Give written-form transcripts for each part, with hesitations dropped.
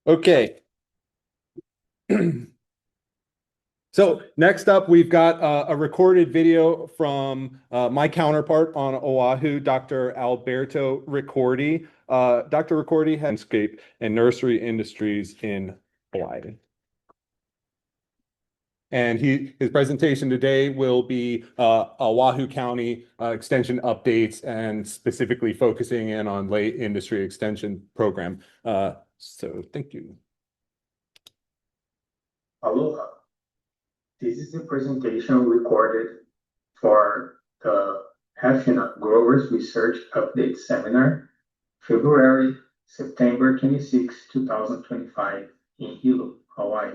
Okay. So next up, we've got a recorded video from my counterpart on Oahu, Dr. Alberto Ricordi. Dr. Ricordi has landscape and nursery industries in Hawaii. And his presentation today will be Oahu County extension updates and specifically focusing in on late industry extension program. So thank you. Aloha. This is a presentation recorded for the HFNA Growers Research Update Seminar, September 26, 2025 in Hilo, Hawaii,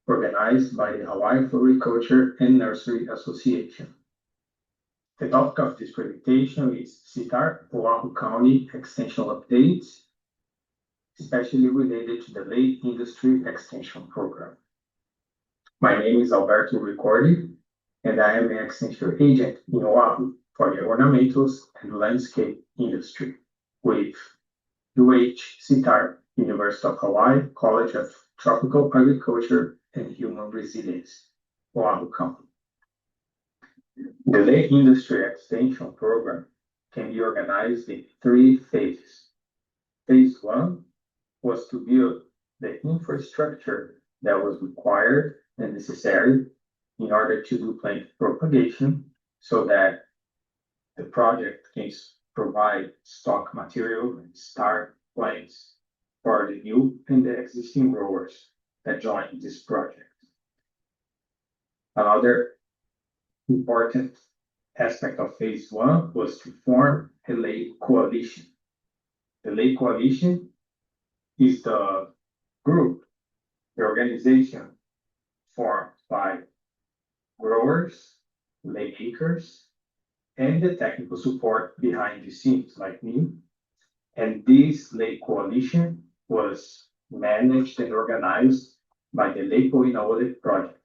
organized by the Hawaii Floriculture and Nursery Association. The topic of this presentation is CTAHR Oahu County Extension Updates, especially related to the late industry extension program. My name is Alberto Ricordi, and I am an extension agent in Oahu for the ornamentals and landscape industry with UH-CTAHR, University of Hawaii College of Tropical Agriculture and Human Resilience, Oahu County. The late industry extension program can be organized in 3 phases. Phase 1 was to build the infrastructure that was required and necessary in order to do plant propagation so that the project can provide stock material and start plants for the new and the existing growers that join this project. Another important aspect of phase 1 was to form a lake coalition. The lake coalition is the group, the organization formed by growers, lake acres, and the technical support behind the scenes like me. And this lake coalition was managed and organized by the Lake Oahu project.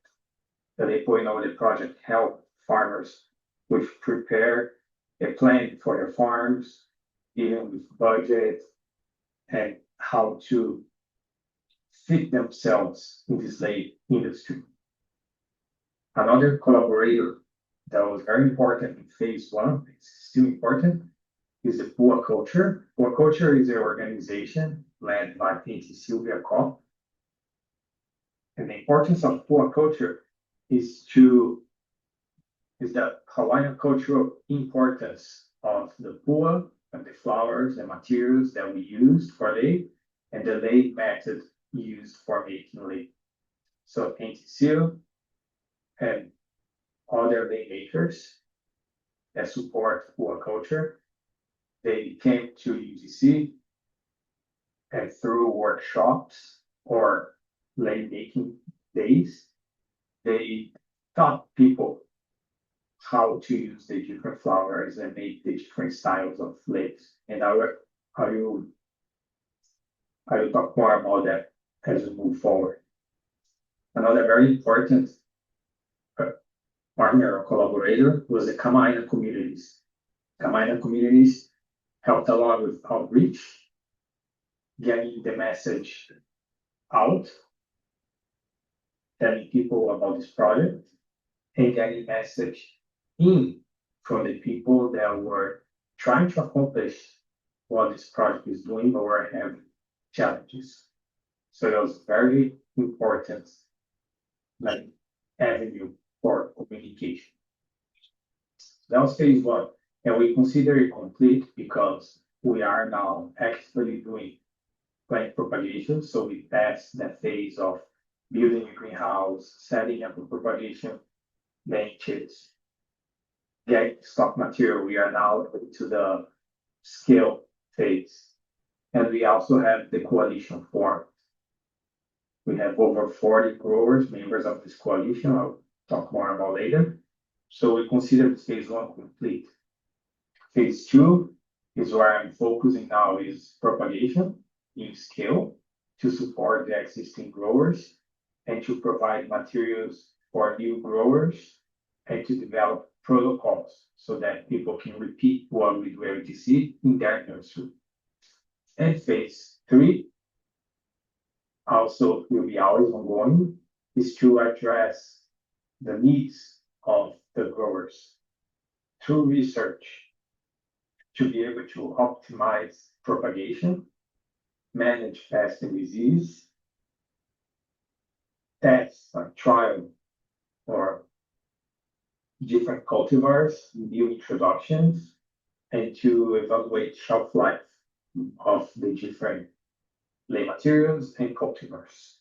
The Lake Oahu project helped farmers with prepare a plan for their farms, dealing with budget and how to fit themselves in this lake industry. Another collaborator that was very important in phase 1, it's still important, is the Pua Culture. Pua Culture is an organization led by Auntie Sylvia Kopp. And the importance of Pua Culture is the Hawaiian cultural importance of the pua and the flowers and materials that we used for lei and the lei method used for making lei. So Auntie Sylvia and other lei makers that support Pua Culture, they came to UTC and through workshops or lei making days, they taught people how to use the different flowers and make the different styles of leis. And I will talk more about that as we move forward. Another very important partner or collaborator was the Komohana communities. Komohana communities helped a lot with outreach, getting the message out, telling people about this project, and getting message in from the people that were trying to accomplish what this project is doing but were having challenges. So it was very important avenue for communication. That was phase 1, and we consider it complete because we are now actively doing plant propagation. So we passed that phase of building a greenhouse, setting up a propagation benches, getting stock material. We are now into the scale phase. And we also have the coalition formed. We have over 40 growers, members of this coalition. I'll talk more about later. So we consider phase 1 complete. Phase 2 is where I'm focusing now is propagation in scale to support the existing growers and to provide materials for new growers and to develop protocols so that people can repeat what we do at UTC in their nursery. And phase Three, also will be always ongoing, is to address the needs of the growers through research to be able to optimize propagation, manage pest and disease, test like trial or different cultivars, new introductions, and to evaluate shelf life of the different lay materials and cultivars.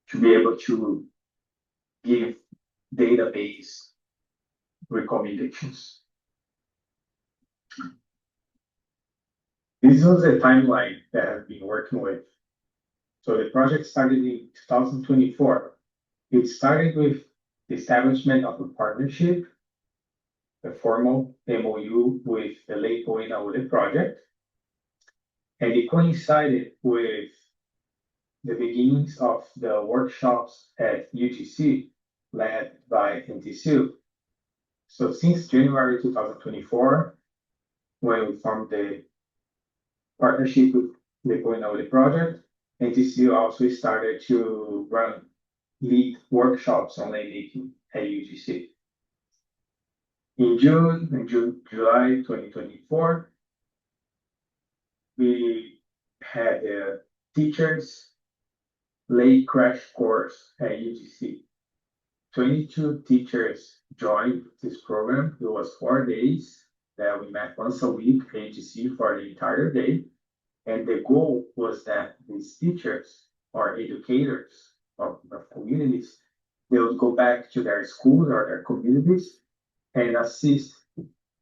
To be able to give database recommendations. This was a timeline that I've been working with. So the project started in 2024. It started with the establishment of a partnership, a formal MOU with the Lake Oahu project, and it coincided with the beginnings of the workshops at UTC led by NTCU. So since January 2024, when we formed the partnership with the Komohana project, NTCU also started to lead workshops on lay making at UTC. In July 2024, we had a teachers lay crash course at UTC. 22 teachers joined this program. It was 4 days that we met once a week at UTC for the entire day. And the goal was that these teachers or educators of communities, they would go back to their schools or their communities and assist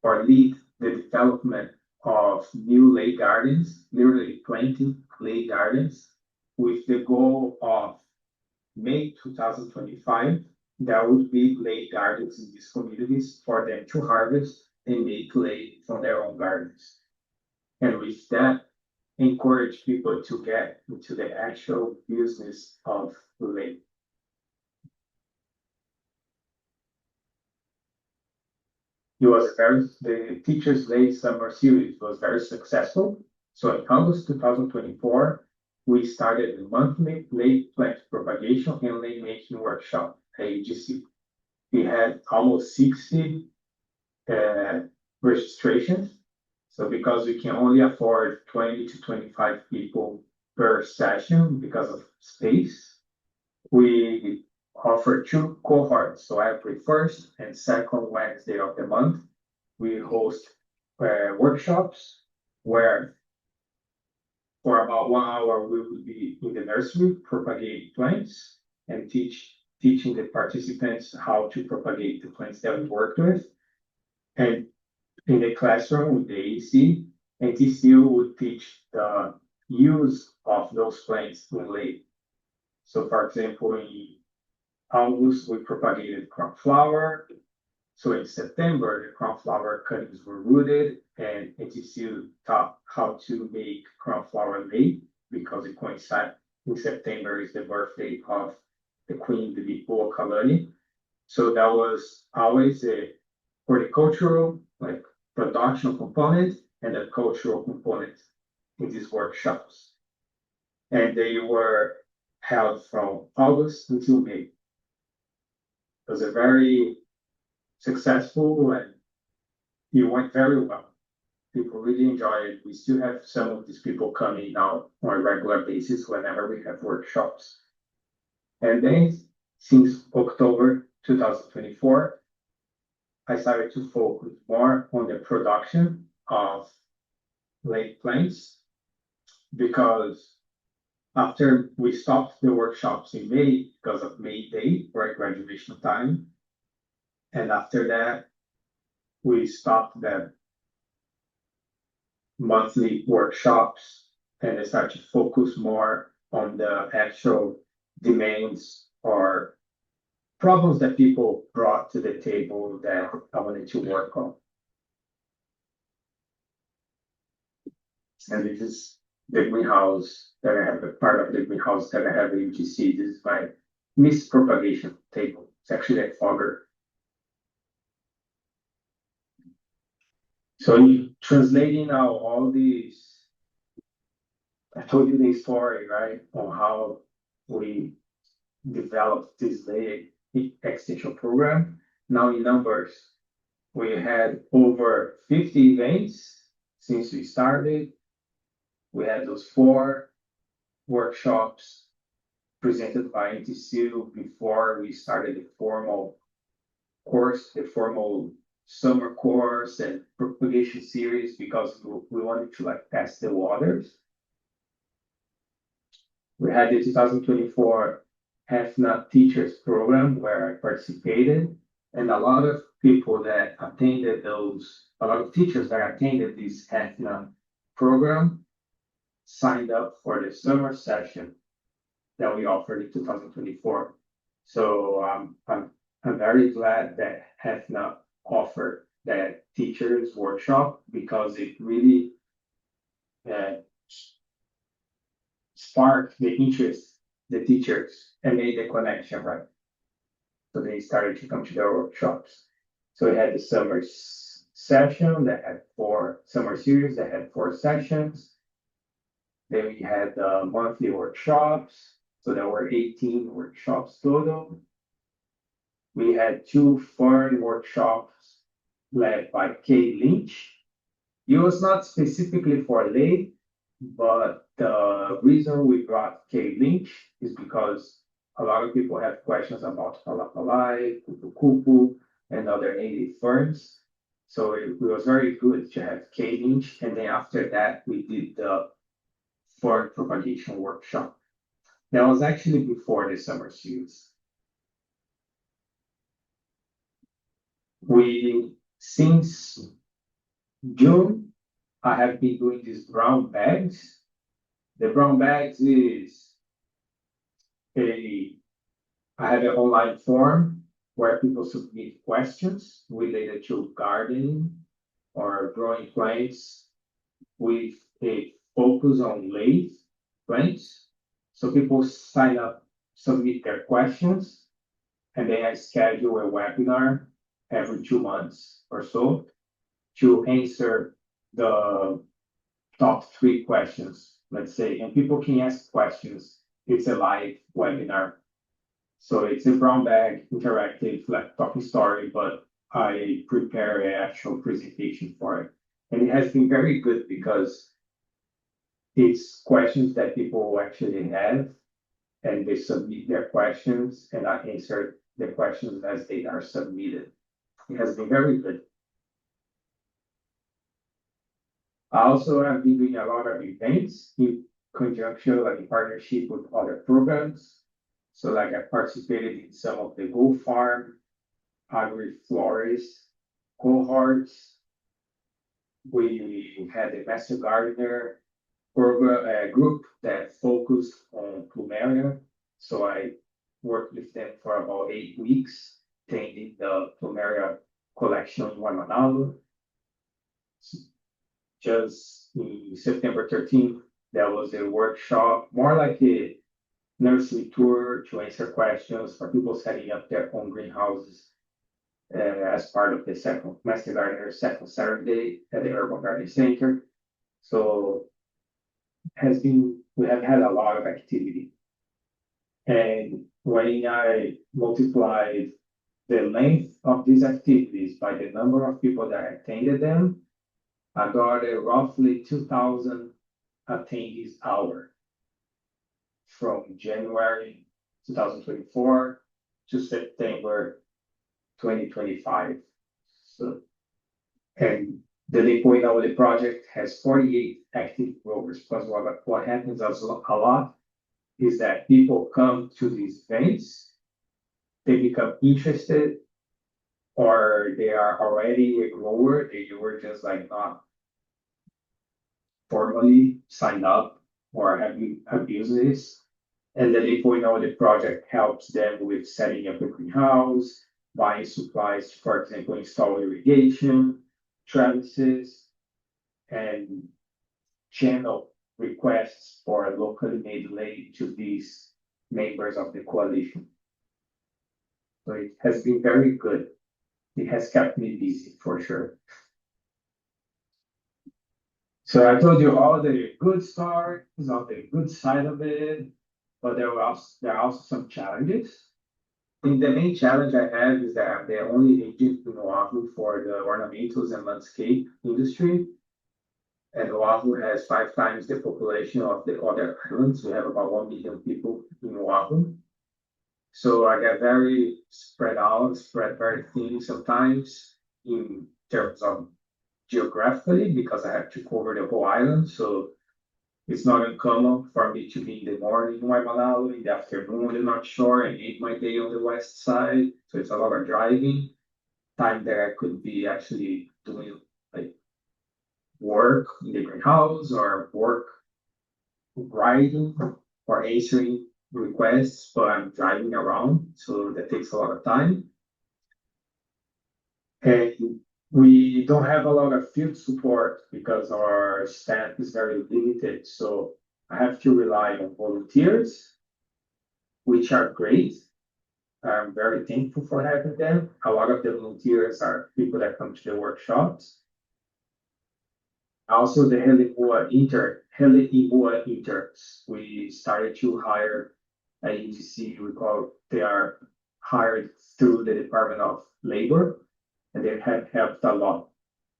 or lead the development of new lay gardens, literally planting lay gardens, with the goal of May 2025, there would be lay gardens in these communities for them to harvest and make lay from their own gardens. And with that, encourage people to get into the actual business of lay. The Teachers Lay Summer Series was very successful. So in August 2024, we started the monthly lay plant propagation and lay making workshop at AGC. We had almost 60 registrations. So because we can only afford 20 to 25 people per session because of space, we offer 2 cohorts. So every first and second Wednesday of the month, we host workshops where for about 1 hour we will be in the nursery propagating plants and teaching the participants how to propagate the plants that we worked with. And in the classroom with the AC, NTCU would teach the use of those plants in lay. So for example, in August, we propagated cornflower. So in September, the cornflower cuttings were rooted, and NTCU taught how to make cornflower lay because it coincided in September is the birthday of the Queen, the Bipoa Kalani. So that was always a horticultural, like production component and a cultural component in these workshops. And they were held from August until May. It was a very successful and it went very well. People really enjoy it. We still have some of these people coming now on a regular basis whenever we have workshops. And then since October 2024, I started to focus more on the production of lay plants because after we stopped the workshops in May because of May Day, right, graduation time, and after that, we stopped the monthly workshops and I started to focus more on the actual demands or problems that people brought to the table that I wanted to work on. And this is the greenhouse that I have, a part of the greenhouse that I have in UTC. This is my mist propagation table. It's actually a fogger. So translating now all these I told you the story, right, on how we developed this lay extension program. Now in numbers, we had over 50 events since we started. We had those 4 workshops presented by NTCU before we started the formal course, the formal summer course and propagation series, because we wanted to like test the waters. We had the 2024 HFNA Teachers Program where I participated, and a lot of people that attended those, a lot of teachers that attended this HFNA program signed up for the summer session that we offered in 2024. So I'm very glad that HFNA offered that teachers workshop, because it really sparked the interest, the teachers, and made the connection, right? So they started to come to their workshops. So we had the summer session that had 4 summer series that had 4 sessions. Then we had the monthly workshops. So there were 18 workshops total. We had 2 foreign workshops led by Kay Lynch. It was not specifically for lay, but the reason we brought Kay Lynch is because a lot of people have questions about Palapalai, Kupu, and other native ferns. So it was very good to have Kay Lynch. And then after that, we did the fern propagation workshop. That was actually before the summer series. Since June, I have been doing these brown bags. The brown bags is I have an online form where people submit questions related to gardening or growing plants with a focus on late plants. So people sign up, submit their questions, and then I schedule a webinar every 2 months or so to answer the top 3 questions, let's say, and people can ask questions. It's a live webinar. So it's a brown bag interactive, like talking story, but I prepare an actual presentation for it. And it has been very good because it's questions that people actually have, and they submit their questions, and I answer the questions as they are submitted. It has been very good. I also have been doing a lot of events in conjunction, like in partnership with other programs. So like I participated in some of the Go Farm, Agri-Florist cohorts. We had a Master Gardener program, group that focused on plumeria. So I worked with them for about 8 weeks, tending the plumeria collection in Manoa. Just in September 13th, there was a workshop, more like a nursery tour to answer questions for people setting up their own greenhouses as part of the second Master Gardener second Saturday at the Urban Garden Center. So we have had a lot of activity. And when I multiplied the length of these activities by the number of people that attended them, I got a roughly 2,000 attendees hour from January 2024 to September 2025. So, and the Lipoinawale project has 48 active growers. Plus, what happens a lot is that people come to these events, they become interested, or they are already a grower, they were just like not formally signed up or have business. And then if we know the project helps them with setting up a greenhouse, buying supplies, for example, install irrigation, trellises, and channel requests for locally made lay to these members of the coalition. So it has been very good. It has kept me busy for sure. So I told you all the good stories, all the good side of it, but there are also some challenges. I think the main challenge I have is that I'm the only agent in Oahu for the ornamentals and landscape industry. And Oahu has 5 times the population of the other islands. We have about 1 million people in Oahu. So I get very spread out, spread very thin sometimes in terms of geographically because I have to cover the whole island. So it's not uncommon for me to be in the morning in Waimanalu, in the afternoon on the North Shore, and end my day on the west side. So it's a lot of driving time that I could be actually doing like work in the greenhouse or work writing or answering requests, but I'm driving around, so that takes a lot of time. And we don't have a lot of field support because our staff is very limited. So I have to rely on volunteers, which are great. I'm very thankful for having them. A lot of the volunteers are people that come to the workshops. Also, the Hele interns. We started to hire at UTC. They are hired through the Department of Labor, and they have helped a lot.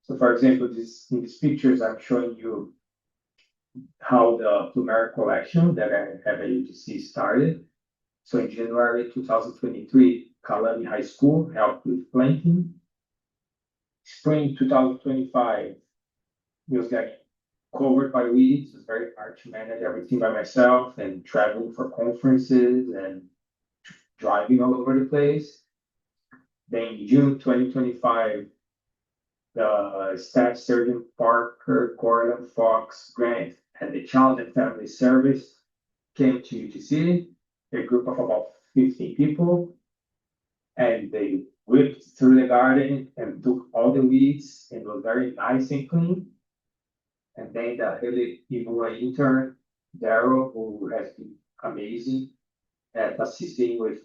So, for example, in these pictures, I'm showing you how the plumeria collection that I have at UTC started. So, in January 2023, Kalani High School helped with planting. Spring 2025, we was getting covered by weeds. It was very hard to manage everything by myself and traveling for conferences and driving all over the place. Then in June 2025, the Staff Sergeant Parker Gordon Fox Grant and the Child and Family Service came to UTC, a group of about 15 people, and they whipped through the garden and took all the weeds, and it was very nice and clean. And then the Hele intern, Daryl, who has been amazing at assisting with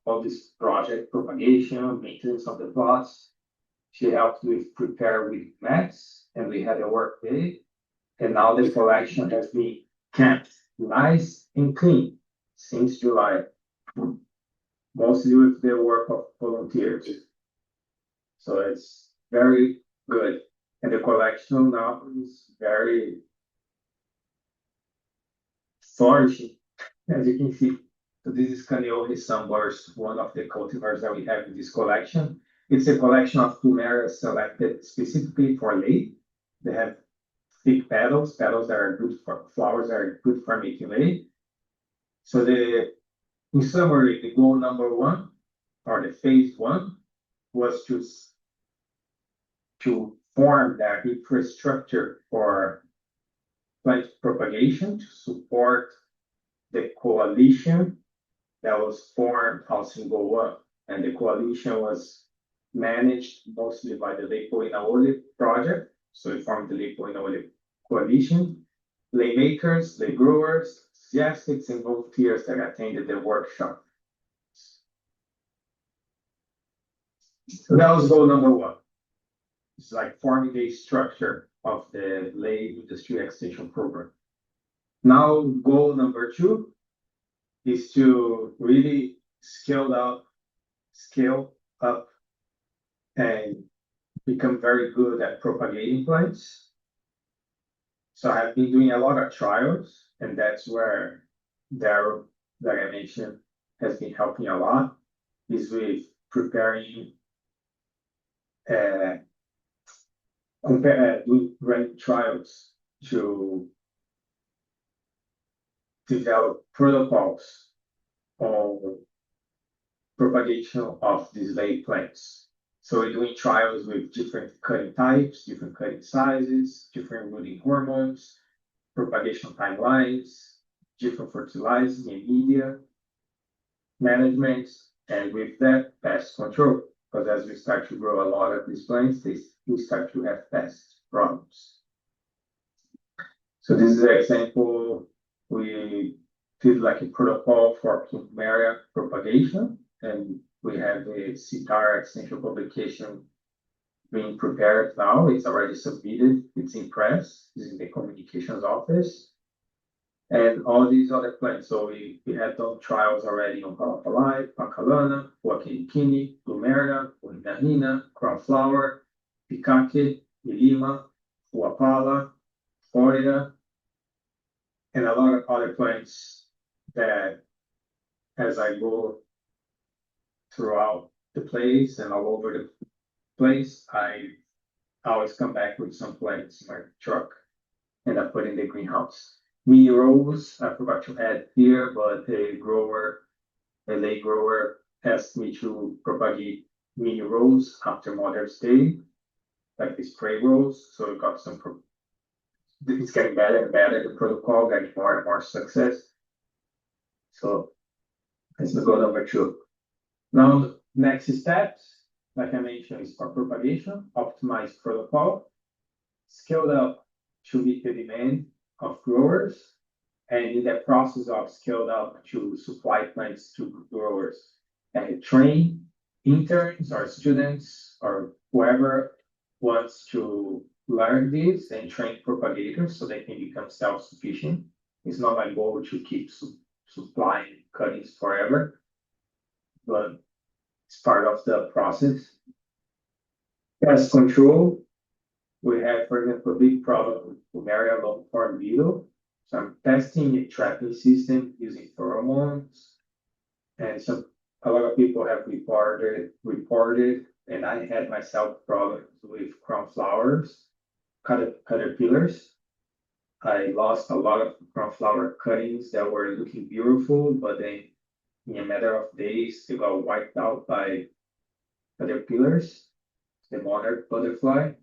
all this project propagation, maintenance of the plots. She helped with prepare with maps, and we had a work day. And now the collection has been kept nice and clean since July, mostly with the work of volunteers. So it's very good. And the collection now is very flourishing, as you can see. So this is Kaneohe sunburst, one of the cultivars that we have in this collection. It's a collection of plumeria selected specifically for late. They have thick petals that are good for flowers that are good for making late. So in summary, the goal number 1, or the phase 1, was to form that infrastructure for plant propagation to support the coalition that was formed also in Goal 1. And the coalition was managed mostly by the Leipo Inaole project. So we formed the Leipo Inaole coalition, lay makers, lay growers, enthusiasts, and volunteers that attended the workshop. So that was goal number 1. It's like forming the structure of the lay industry extension program. Now, goal number 2 is to really scale up, and become very good at propagating plants. So I've been doing a lot of trials, and that's where Daryl, that I mentioned, has been helping a lot, is with preparing doing trials to develop protocols on propagation of these late plants. So we're doing trials with different cutting types, different cutting sizes, different rooting hormones, propagation timelines, different fertilizing and media management, and with that, pest control. Because as we start to grow a lot of these plants, we start to have pest problems. So this is an example. We did like a protocol for plumeria propagation, and we have a CTAHR extension publication being prepared now. It's already submitted. It's in press. It's in the communications office. And all these other plants. So we had done trials already on Palapalai, Pacalana, Huaquinikini, Lumerna, Huinahina, Crownflower, Picake, Ilima, Huapala, Florida, and a lot of other plants that as I go throughout the place and all over the place, I always come back with some plants in my truck and I put in the greenhouse. Mini rose, I forgot to add here, but a lay grower asked me to propagate mini rose after Mother's Day, like the spray rose. So it got some, it's getting better and better, the protocol, getting more and more success. So let's go number 2. Now, next steps, like I mentioned, is for propagation, optimized protocol, scaled up to meet the demand of growers, and in that process of scaled up to supply plants to growers, and train interns or students or whoever wants to learn this and train propagators so they can become self-sufficient. It's not my goal to keep supplying cuttings forever, but it's part of the process. Pest control, we have, for example, a big problem with Plumeria long-form beetle. So I'm testing a trapping system using pheromones, and a lot of people have reported, and I had myself problems with crown flowers, caterpillars. I lost a lot of crown flower cuttings that were looking beautiful, but then in a matter of days, they got wiped out by caterpillars, the monarch butterfly.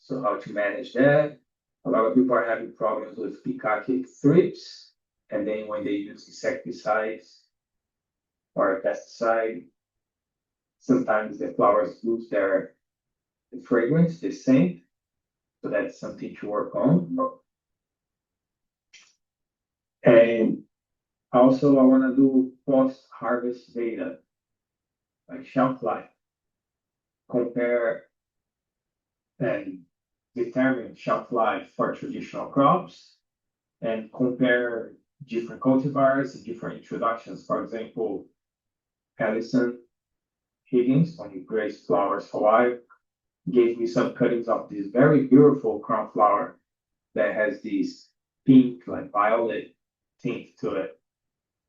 So how to manage that? A lot of people are having problems with peacock thrips, and then when they use insecticides or a pesticide, sometimes the flowers lose the fragrance, the scent. So that's something to work on. And also, I want to do post-harvest data, like shelf life, compare and determine shelf life for traditional crops, and compare different cultivars and different introductions. For example, Allison Higgins, when he graced Flowers Hawaii, gave me some cuttings of this very beautiful crown flower that has this pink, like violet tint to it.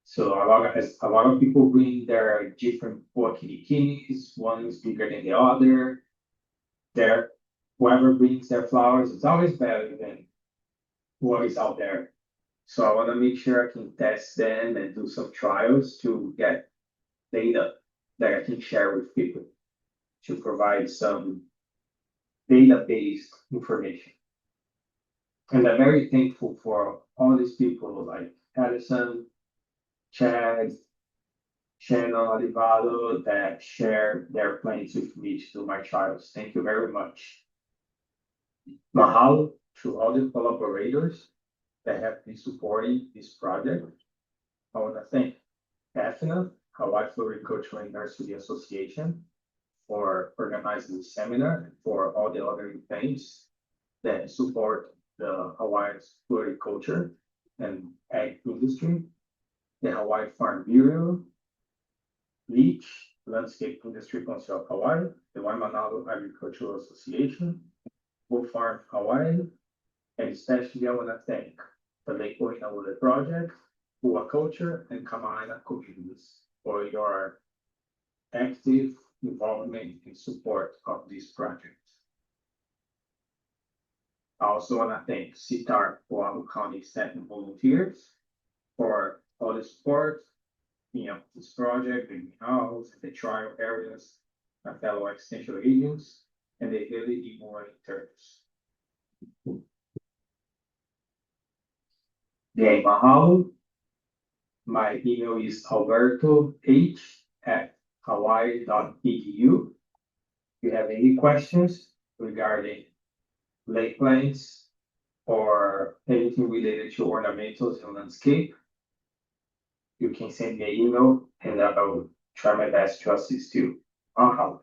So a lot of people bring their different Huaquiniquinis, one is bigger than the other. Whoever brings their flowers, it's always better than what is out there. So I want to make sure I can test them and do some trials to get data that I can share with people to provide some data-based information. And I'm very thankful for all these people like Addison, Chad, Shannon Olivado that share their plans with me to do my trials. Thank you very much. Mahalo to all the collaborators that have been supporting this project. I want to thank HFNA, Hawaii Floriculture and Nursery Association, for organizing the seminar and for all the other events that support the Hawaii's floriculture and ag industry, the Hawaii Farm Bureau, LEACH, Landscape Industry Council of Hawaii, the UH-Manoa Agricultural Association, Wolf Farm Hawaii, and especially I want to thank the Lake Oahu Project, Ua Culture, and Komohana communities for your active involvement and support of this project. I also want to thank CTAHR Oahu County staff and volunteers for all the support, this project, the greenhouse, the trial areas, my fellow extension agents, and the daily email interns. Yeah, mahalo. My email is albertoh@hawaii.edu. If you have any questions regarding lake plants or anything related to ornamentals and landscape, you can send me an email and I will try my best to assist you. Mahalo.